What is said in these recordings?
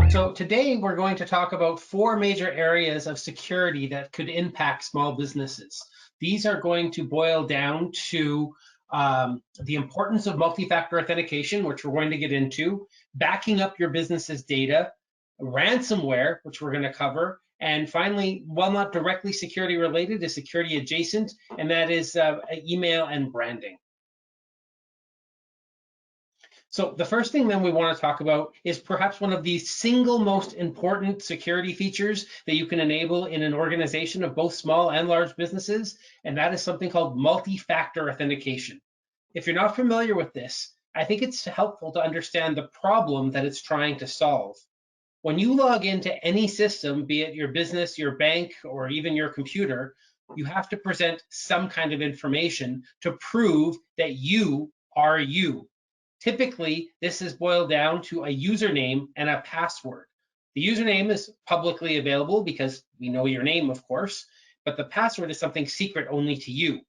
So today we're going to talk about 4 major areas of security that could impact small businesses. These are going to boil down to the importance of multi-factor authentication, which we're going to get into, backing up your business's data, ransomware, which we're going to cover, and finally, while not directly security related, is security adjacent, and that is email and branding. So the first thing then we want to talk about is perhaps one of the single most important security features that you can enable in an organization of both small and large businesses, and that is something called multi-factor authentication. If you're not familiar with this, I think it's helpful to understand the problem that it's trying to solve. When you log into any system, be it your business, your bank, or even your computer, you have to present some kind of information to prove that you are you. Typically, this is boiled down to a username and a password. The username is publicly available because we know your name, of course, but the password is something secret only to you.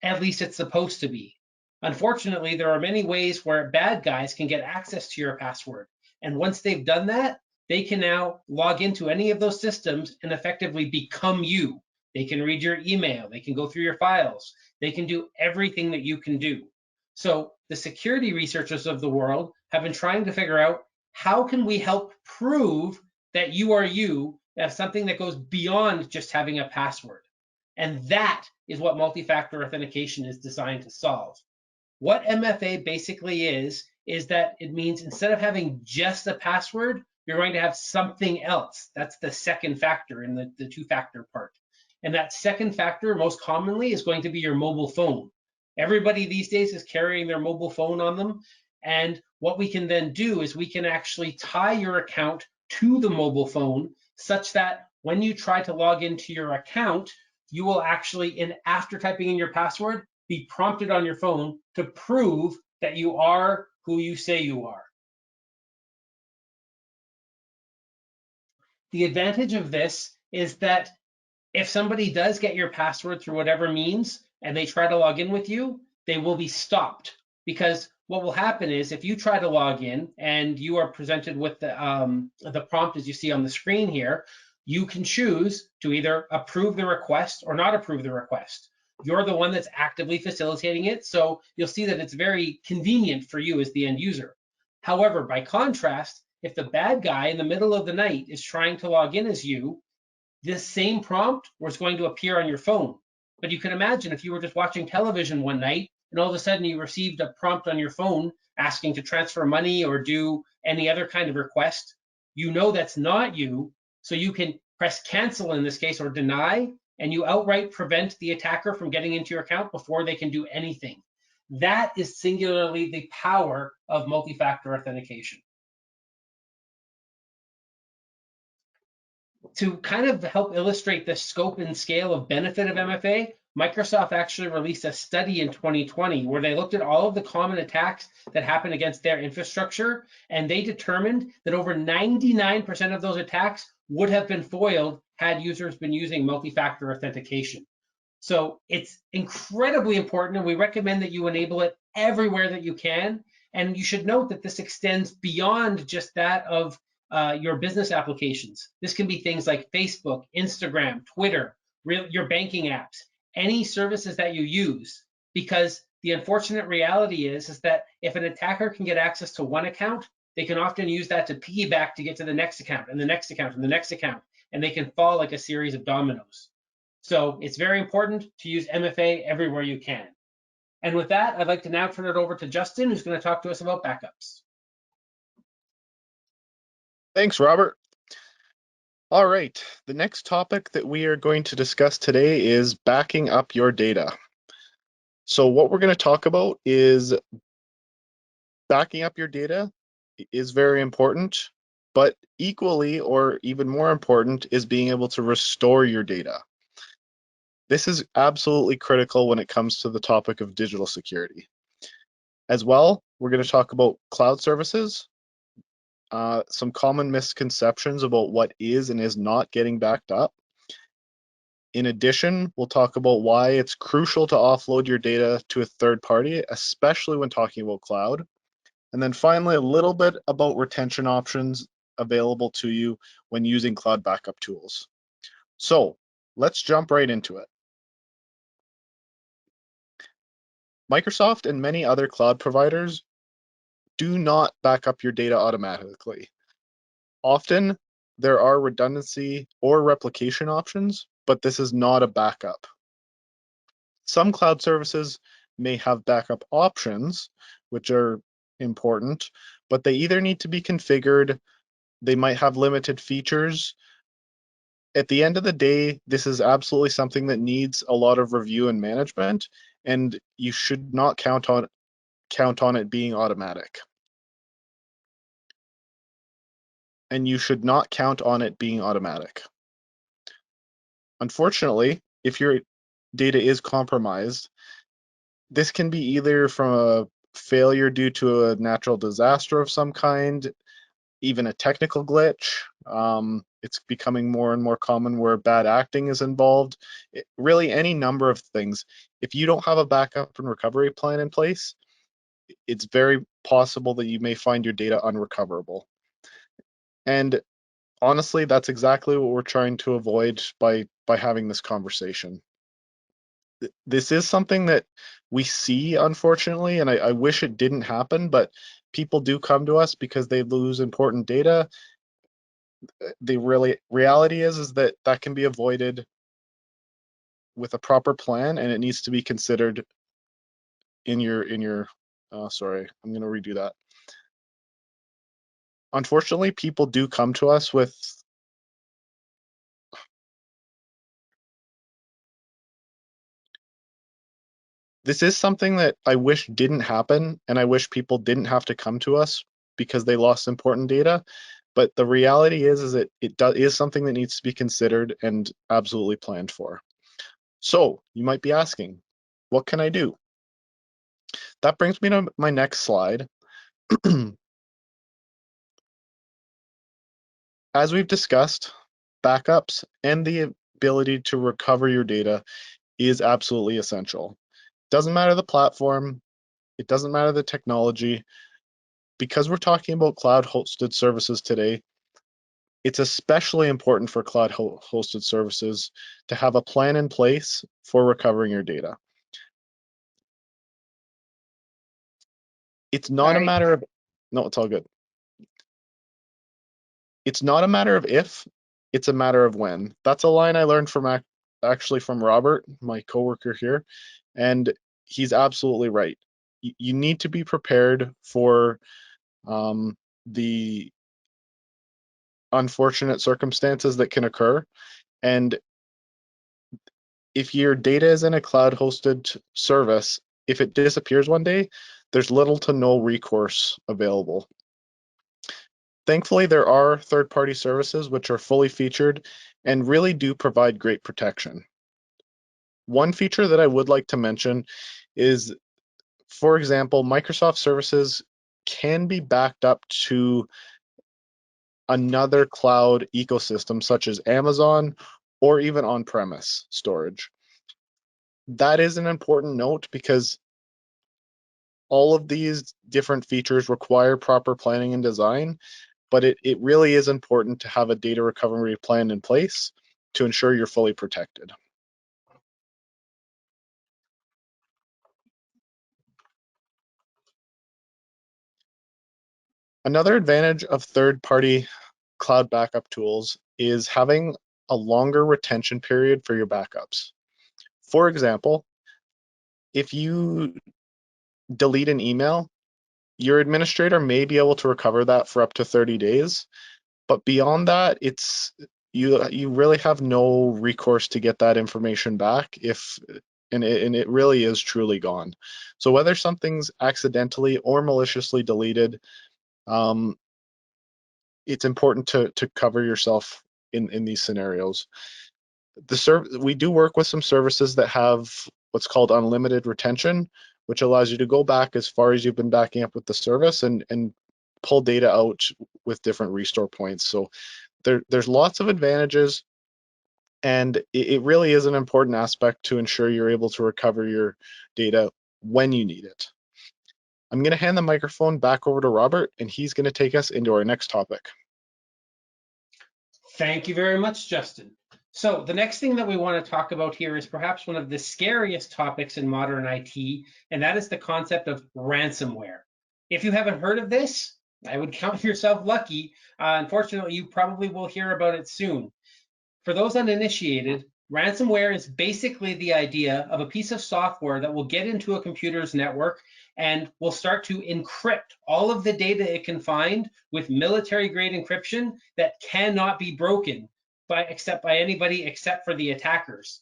At least it's supposed to be. Unfortunately, there are many ways where bad guys can get access to your password. And once they've done that, they can now log into any of those systems and effectively become you. They can read your email, they can go through your files, they can do everything that you can do. So the security researchers of the world have been trying to figure out how can we help prove that you are you, as something that goes beyond just having a password. And that is what multi-factor authentication is designed to solve. What MFA basically is that it means instead of having just a password, you're going to have something else. That's the second factor in the two-factor part. And that second factor most commonly is going to be your mobile phone. Everybody these days is carrying their mobile phone on them. And what we can then do is we can actually tie your account to the mobile phone such that when you try to log into your account, you will actually, after typing in your password, be prompted on your phone to prove that you are who you say you are. The advantage of this is that if somebody does get your password through whatever means and they try to log in with you, they will be stopped, because what will happen is if you try to log in and you are presented with the prompt as you see on the screen here, you can choose to either approve the request or not approve the request. You're the one that's actively facilitating it, so you'll see that it's very convenient for you as the end user. However, by contrast, if the bad guy in the middle of the night is trying to log in as you, this same prompt was going to appear on your phone. But you can imagine if you were just watching television one night and all of a sudden you received a prompt on your phone asking to transfer money or do any other kind of request, you know that's not you. So you can press cancel in this case or deny, and you outright prevent the attacker from getting into your account before they can do anything. That is singularly the power of multi-factor authentication. To kind of help illustrate the scope and scale of benefit of MFA, Microsoft actually released a study in 2020 where they looked at all of the common attacks that happen against their infrastructure, and they determined that over 99% of those attacks would have been foiled had users been using multi-factor authentication. So it's incredibly important, and we recommend that you enable it everywhere that you can. And you should note that this extends beyond just that of your business applications. This can be things like Facebook, Instagram, Twitter, your banking apps, any services that you use, because the unfortunate reality is that if an attacker can get access to one account, they can often use that to piggyback to get to the next account and the next account and the next account, and they can fall like a series of dominoes. So it's very important to use MFA everywhere you can. And with that, I'd like to now turn it over to Justin, who's going to talk to us about backups. Thanks, Robert. All right, the next topic that we are going to discuss today is backing up your data. So what we're going to talk about is backing up your data is very important, but equally or even more important is being able to restore your data. This is absolutely critical when it comes to the topic of digital security. As well, we're going to talk about cloud services, some common misconceptions about what is and is not getting backed up. In addition, we'll talk about why it's crucial to offload your data to a third party, especially when talking about cloud. And then finally, a little bit about retention options available to you when using cloud backup tools. So let's jump right into it. Microsoft and many other cloud providers do not back up your data automatically. Often there are redundancy or replication options, but this is not a backup. Some cloud services may have backup options, which are important, but they either need to be configured, they might have limited features. At the end of the day, this is absolutely something that needs a lot of review and management, and you should not count on it being automatic. And you should not count on it being automatic. Unfortunately, if your data is compromised, this can be either from a failure due to a natural disaster of some kind, even a technical glitch. It's becoming more and more common where bad acting is involved. Really, any number of things. If you don't have a backup and recovery plan in place, it's very possible that you may find your data unrecoverable. And honestly, that's exactly what we're trying to avoid by having this conversation. This is something that we see, unfortunately, and I wish it didn't happen, but people do come to us because they lose important data. The reality is that that can be avoided with a proper plan, and it needs to be considered in your sorry, I'm going to redo that. Unfortunately, people do come to us with this is something that I wish didn't happen, and I wish people didn't have to come to us because they lost important data. But the reality is that is something that needs to be considered and absolutely planned for. So you might be asking, what can I do? That brings me to my next slide. As we've discussed, backups and the ability to recover your data is absolutely essential. Doesn't matter the platform, it doesn't matter the technology. Because we're talking about cloud hosted services today, it's especially important for cloud hosted services to have a plan in place for recovering your data. It's not a Right. matter of, no, it's all good. It's not a matter of if, it's a matter of when. That's a line I learned from actually from Robert, my coworker here, and he's absolutely right. You need to be prepared for the unfortunate circumstances that can occur. And if your data is in a cloud hosted service, if it disappears one day, there's little to no recourse available. Thankfully, there are third-party services which are fully featured and really do provide great protection. One feature that I would like to mention is, for example, Microsoft services can be backed up to another cloud ecosystem such as Amazon or even on-premise storage. That is an important note because all of these different features require proper planning and design, but it really is important to have a data recovery plan in place to ensure you're fully protected. Another advantage of third-party cloud backup tools is having a longer retention period for your backups. For example, if you delete an email, your administrator may be able to recover that for up to 30 days. But beyond that, you really have no recourse to get that information back and it really is truly gone. So whether something's accidentally or maliciously deleted, it's important to cover yourself in these scenarios. We do work with some services that have what's called unlimited retention, which allows you to go back as far as you've been backing up with the service and pull data out with different restore points. So there's lots of advantages, and it really is an important aspect to ensure you're able to recover your data when you need it. I'm going to hand the microphone back over to Robert, and he's going to take us into our next topic. Thank you very much, Justin. So the next thing that we want to talk about here is perhaps one of the scariest topics in modern IT, and that is the concept of ransomware. If you haven't heard of this, I would count yourself lucky. Unfortunately, you probably will hear about it soon. For those uninitiated, ransomware is basically the idea of a piece of software that will get into a computer's network and will start to encrypt all of the data it can find with military-grade encryption that cannot be broken except by anybody except for the attackers.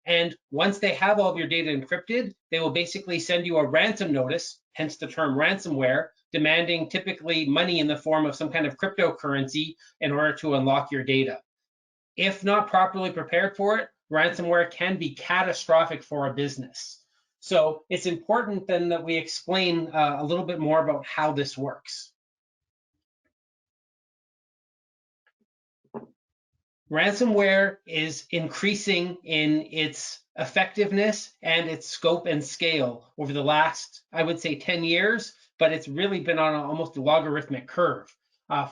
And once they have all of your data encrypted, they will basically send you a ransom notice, hence the term ransomware, demanding typically money in the form of some kind of cryptocurrency in order to unlock your data. If not properly prepared for it, ransomware can be catastrophic for a business. So it's important then that we explain a little bit more about how this works. Ransomware is increasing in its effectiveness and its scope and scale over the last, I would say, 10 years, but it's really been on almost a logarithmic curve.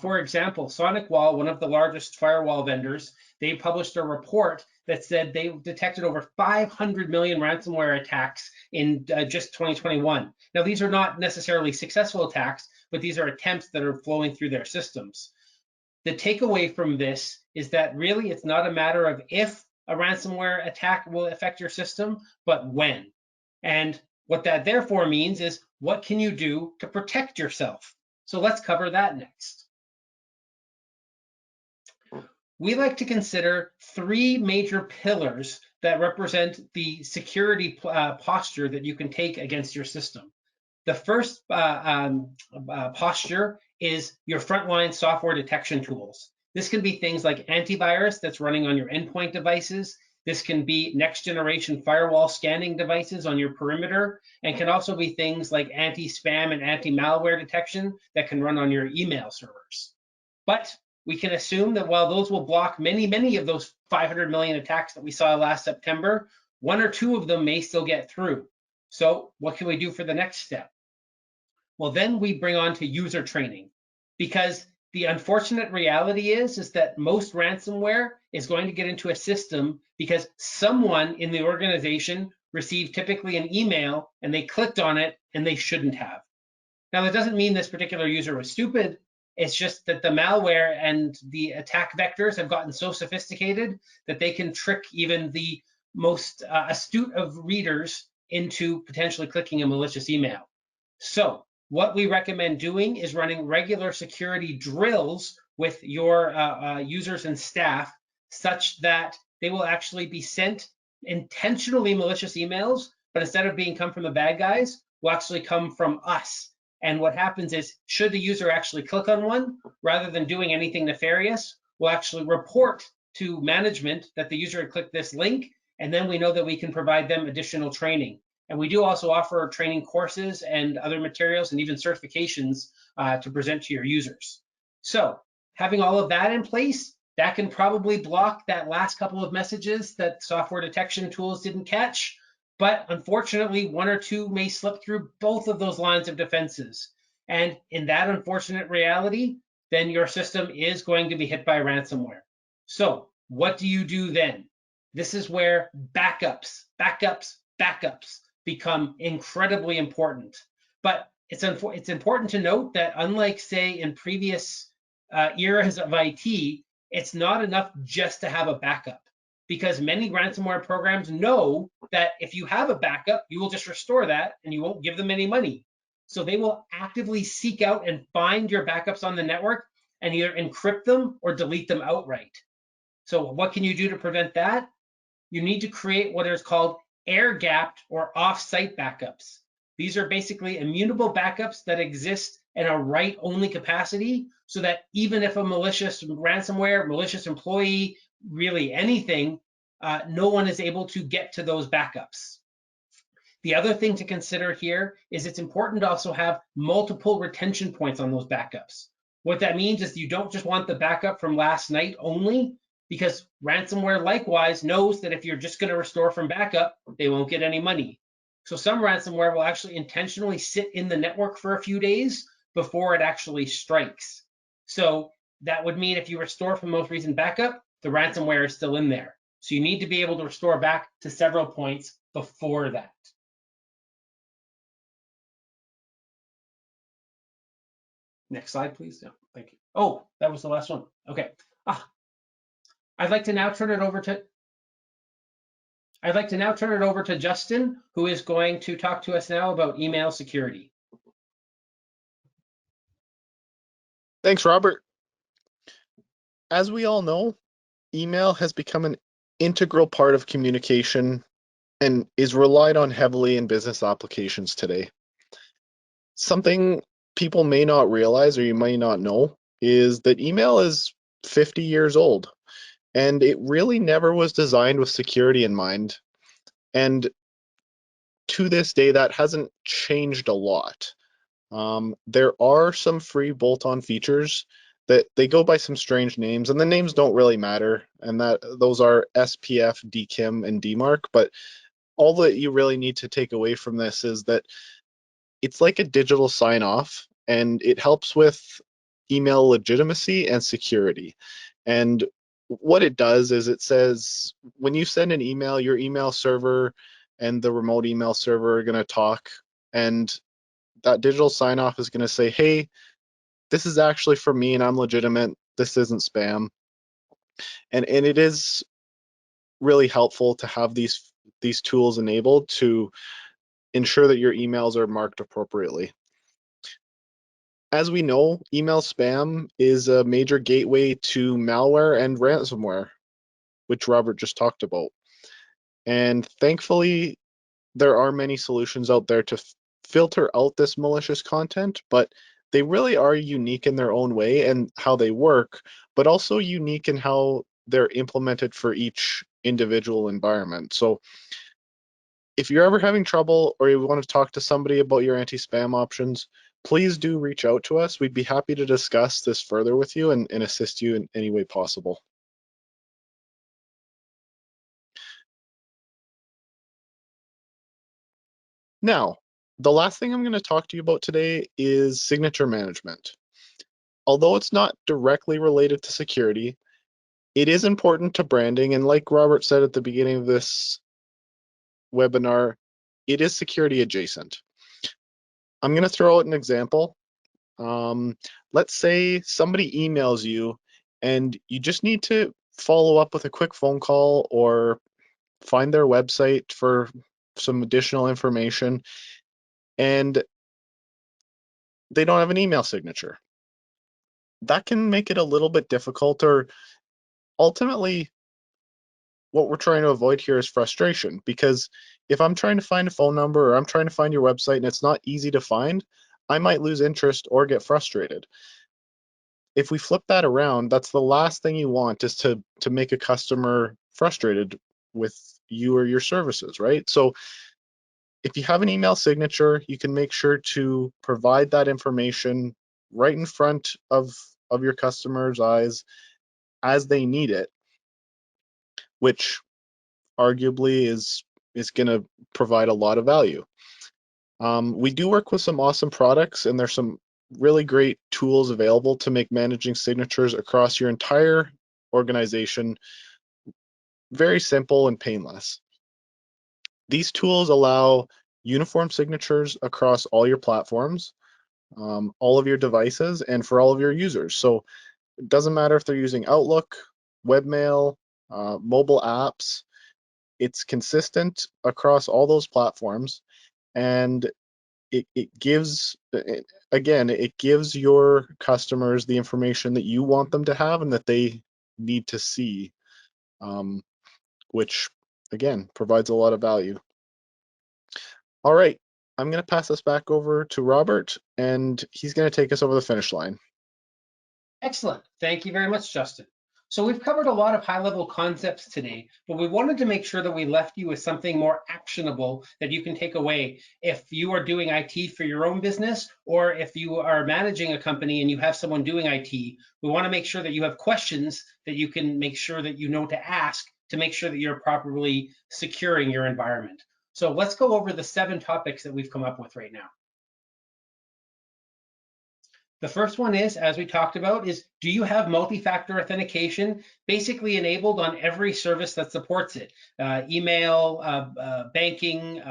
For example, SonicWall, one of the largest firewall vendors, they published a report that said they detected over 500 million ransomware attacks in just 2021. Now, these are not necessarily successful attacks, but these are attempts that are flowing through their systems. The takeaway from this is that really it's not a matter of if a ransomware attack will affect your system, but when. And what that therefore means is what can you do to protect yourself? So let's cover that next. We like to consider three major pillars that represent the security posture that you can take against your system. The first posture is your frontline software detection tools. This can be things like antivirus that's running on your endpoint devices. This can be next generation firewall scanning devices on your perimeter, and can also be things like anti-spam and anti-malware detection that can run on your email servers. But we can assume that while those will block many of those 500 million attacks that we saw last September, one or two of them may still get through. So what can we do for the next step? Well, then we bring on to user training, because the unfortunate reality is that most ransomware is going to get into a system because someone in the organization received typically an email and they clicked on it and they shouldn't have. Now, that doesn't mean this particular user was stupid. It's just that the malware and the attack vectors have gotten so sophisticated that they can trick even the most astute of readers into potentially clicking a malicious email. So what we recommend doing is running regular security drills with your users and staff, such that they will actually be sent intentionally malicious emails, but instead of come from the bad guys, will actually come from us. And what happens is, should the user actually click on one, rather than doing anything nefarious, we'll actually report to management that the user had clicked this link, and then we know that we can provide them additional training. And we do also offer training courses and other materials and even certifications to present to your users. So having all of that in place, that can probably block that last couple of messages that software detection tools didn't catch. But unfortunately, one or two may slip through both of those lines of defenses. And in that unfortunate reality, then your system is going to be hit by ransomware. So what do you do then? This is where backups become incredibly important. But it's important to note that unlike, say, in previous eras of IT, it's not enough just to have a backup, because many ransomware programs know that if you have a backup, you will just restore that and you won't give them any money. So they will actively seek out and find your backups on the network and either encrypt them or delete them outright. So what can you do to prevent that? You need to create what is called air-gapped or off-site backups. These are basically immutable backups that exist in a write-only capacity, so that even if a malicious ransomware, malicious employee, really anything, no one is able to get to those backups. The other thing to consider here is it's important to also have multiple retention points on those backups. What that means is you don't just want the backup from last night only, because ransomware likewise knows that if you're just going to restore from backup, they won't get any money. So some ransomware will actually intentionally sit in the network for a few days before it actually strikes. So that would mean if you restore from most recent backup, the ransomware is still in there. So you need to be able to restore back to several points before that. Next slide, please. Yeah, thank you. Oh, that was the last one. Okay. I'd like to now turn it over to Justin, who is going to talk to us now about email security. Thanks, Robert. As we all know, email has become an integral part of communication and is relied on heavily in business applications today. Something people may not realize or you may not know is that email is 50 years old, and it really never was designed with security in mind. And to this day, that hasn't changed a lot. There are some free bolt-on features that they go by some strange names, and the names don't really matter, and that those are SPF, DKIM, and DMARC. But all that you really need to take away from this is that it's like a digital sign-off, and it helps with email legitimacy and security. And what it does is it says when you send an email, your email server and the remote email server are going to talk, and that digital sign-off is going to say, hey, this is actually for me and I'm legitimate. This isn't spam. And it is really helpful to have these tools enabled to ensure that your emails are marked appropriately. As we know, email spam is a major gateway to malware and ransomware, which Robert just talked about. And thankfully, there are many solutions out there to filter out this malicious content, but they really are unique in their own way and how they work, but also unique in how they're implemented for each individual environment. So if you're ever having trouble or you want to talk to somebody about your anti-spam options, please do reach out to us. We'd be happy to discuss this further with you and assist you in any way possible. Now, the last thing I'm going to talk to you about today is signature management. Although it's not directly related to security, it is important to branding. And like Robert said at the beginning of this webinar, it is security adjacent. I'm going to throw out an example. Let's say somebody emails you and you just need to follow up with a quick phone call or find their website for some additional information, and they don't have an email signature. That can make it a little bit difficult, or ultimately what we're trying to avoid here is frustration, because if I'm trying to find a phone number or I'm trying to find your website and it's not easy to find, I might lose interest or get frustrated. If we flip that around, that's the last thing you want, is to make a customer frustrated with you or your services, right? So if you have an email signature, you can make sure to provide that information right in front of your customer's eyes as they need it, which arguably is going to provide a lot of value. We do work with some awesome products, and there's some really great tools available to make managing signatures across your entire organization very simple and painless. These tools allow uniform signatures across all your platforms, all of your devices, and for all of your users. So it doesn't matter if they're using Outlook, webmail, mobile apps. It's consistent across all those platforms, and it gives, again, it gives your customers the information that you want them to have and that they need to see, which again provides a lot of value. All right, I'm going to pass this back over to Robert, and he's going to take us over the finish line. Excellent. Thank you very much, Justin. So we've covered a lot of high-level concepts today, but we wanted to make sure that we left you with something more actionable that you can take away if you are doing IT for your own business, or if you are managing a company and you have someone doing IT. We want to make sure that you have questions that you can make sure that you know to ask to make sure that you're properly securing your environment. So let's go over the 7 topics that we've come up with right now. The first one is, as we talked about, is do you have multi-factor authentication basically enabled on every service that supports it? Email, banking,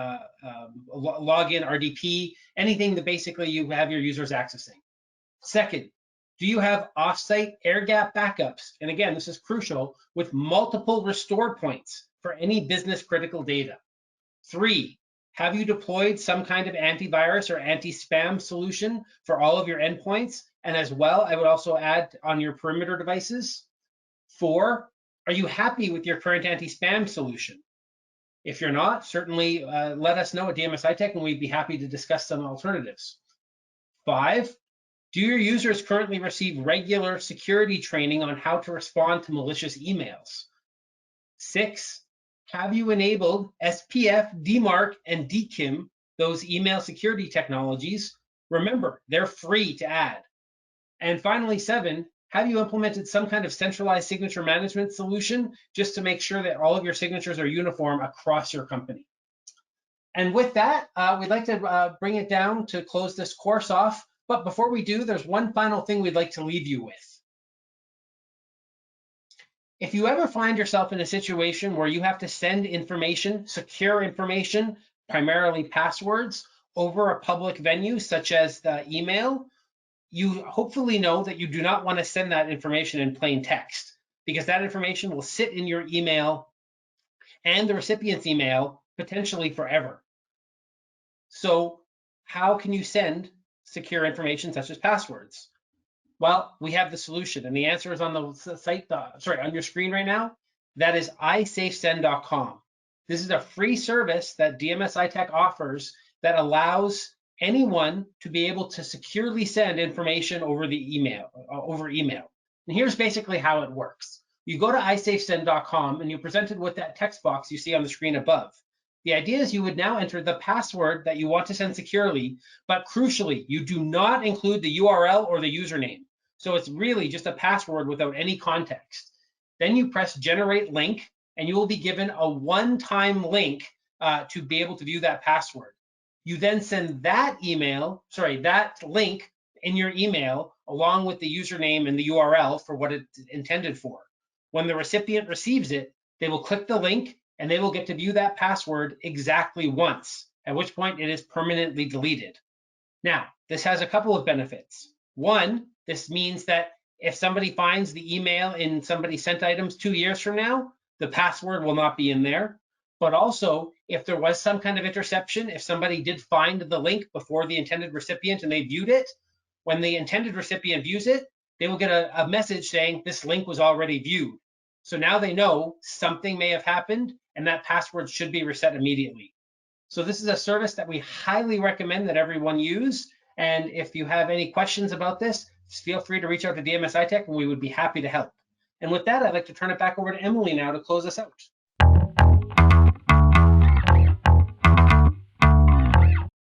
login, RDP, anything that basically you have your users accessing. Second, do you have offsite air-gap backups? And again, this is crucial, with multiple restore points for any business critical data. 3, have you deployed some kind of antivirus or anti-spam solution for all of your endpoints? And as well, I would also add on your perimeter devices. 4, are you happy with your current anti-spam solution? If you're not, certainly let us know at DMS Tech, and we'd be happy to discuss some alternatives. 5, do your users currently receive regular security training on how to respond to malicious emails? 6, have you enabled SPF, DMARC, and DKIM, those email security technologies? Remember, they're free to add. And finally, 7, have you implemented some kind of centralized signature management solution just to make sure that all of your signatures are uniform across your company? And with that, we'd like to bring it down to close this course off. But before we do, there's one final thing we'd like to leave you with. If you ever find yourself in a situation where you have to send information, secure information, primarily passwords, over a public venue such as the email, you hopefully know that you do not want to send that information in plain text, because that information will sit in your email and the recipient's email potentially forever. So how can you send secure information such as passwords? Well, we have the solution, and the answer is on the site, on your screen right now. That is isafesend.com. This is a free service that DMS Tech offers that allows anyone to be able to securely send information over email. And here's basically how it works. You go to isafesend.com and you're presented with that text box you see on the screen above. The idea is you would now enter the password that you want to send securely, but crucially, you do not include the URL or the username. So it's really just a password without any context. Then you press generate link, and you will be given a one-time link to be able to view that password. You then send that link in your email along with the username and the URL for what it's intended for. When the recipient receives it, they will click the link and they will get to view that password exactly once, at which point it is permanently deleted. Now, this has a couple of benefits. One, this means that if somebody finds the email in somebody's sent items 2 years from now, the password will not be in there. But also, if there was some kind of interception, if somebody did find the link before the intended recipient and they viewed it, when the intended recipient views it, they will get a message saying this link was already viewed. So now they know something may have happened and that password should be reset immediately. So this is a service that we highly recommend that everyone use. And if you have any questions about this, feel free to reach out to DMS Tech and we would be happy to help. And with that, I'd like to turn it back over to Emily now to close us out.